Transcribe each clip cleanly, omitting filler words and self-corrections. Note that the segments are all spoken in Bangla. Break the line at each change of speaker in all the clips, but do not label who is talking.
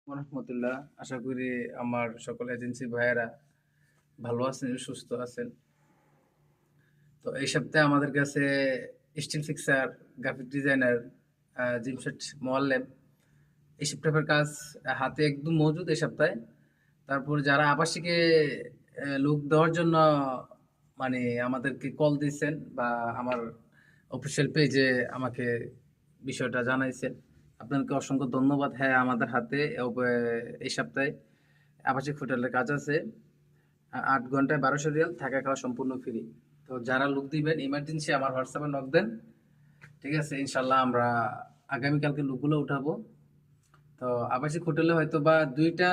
রহমতুল্লাহ। আশা করি আমার সকল এজেন্সি ভাইয়েরা ভালো আছেন, সুস্থ আছেন। তো এই সপ্তাহে আমাদের কাছে স্টিল ফিক্সার, গ্রাফিক ডিজাইনার, জিমশেদ মোয়াল্লেম এইসব টাইপের কাজ হাতে একদম মজুদ এই সপ্তাহে। তারপর যারা আবাসিকে লোক দেওয়ার জন্য মানে আমাদেরকে কল দিয়েছেন বা আমার অফিসিয়াল পেজে আমাকে বিষয়টা জানাইছেন, আপনাকে অসংখ্য ধন্যবাদ। হ্যাঁ, আমাদের হাতে এই সপ্তাহে আবাসিক হোটেলের কাজ আছে। 8 ঘন্টায় 1200 রিয়াল, থাকা খাওয়া সম্পূর্ণ ফ্রি। তো যারা লোক দিবেন ইমার্জেন্সি আমার হোয়াটসঅ্যাপে নক দেন, ঠিক আছে? ইনশাল্লাহ আমরা আগামীকালকে লোকগুলো উঠাবো। তো আবাসিক হোটেলে হয়তো বা 2টা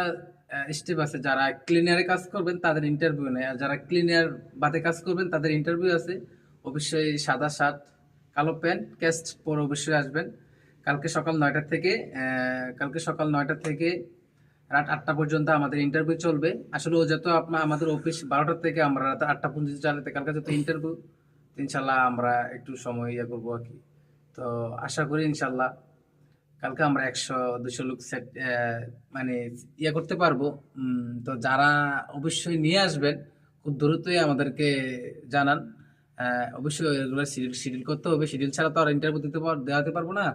স্টেপ আছে। যারা ক্লিনারে কাজ করবেন তাদের ইন্টারভিউ নেই, আর যারা ক্লিনার বাদে কাজ করবেন তাদের ইন্টারভিউ আছে। অবশ্যই সাদা শার্ট, কালো প্যান্ট, ক্যাস্ট পরে অবশ্যই আসবেন। কালকে সকাল 9টা থেকে রাত 8টা পর্যন্ত আমাদের ইন্টারভিউ চলবে। আসলে ও যত আমাদের অফিস 12টা থেকে আমরা রাত 8টা পর্যন্ত চালাতে, কালকে যত ইন্টারভিউ, ইনশাল্লাহ আমরা একটু সময় করবো আর কি। তো আশা করি ইনশাল্লাহ কালকে আমরা 100-200 লোক সেট মানে করতে পারবো। তো যারা অবশ্যই নিয়ে আসবেন খুব দ্রুতই আমাদেরকে জানান। অবশ্যই এগুলো শিডিউল করতে হবে, শিডিউল ছাড়া তো আর ইন্টারভিউ দেওয়াতে পারবো না।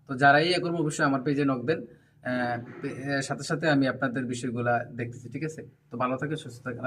তো যারাই করবো অবশ্যই আমার পেজে নক দেন। সাথে সাথে আমি আপনাদের বিষয়গুলা দেখতেছি, ঠিক আছে? তো ভালো থাকে, সুস্থ থাকেন।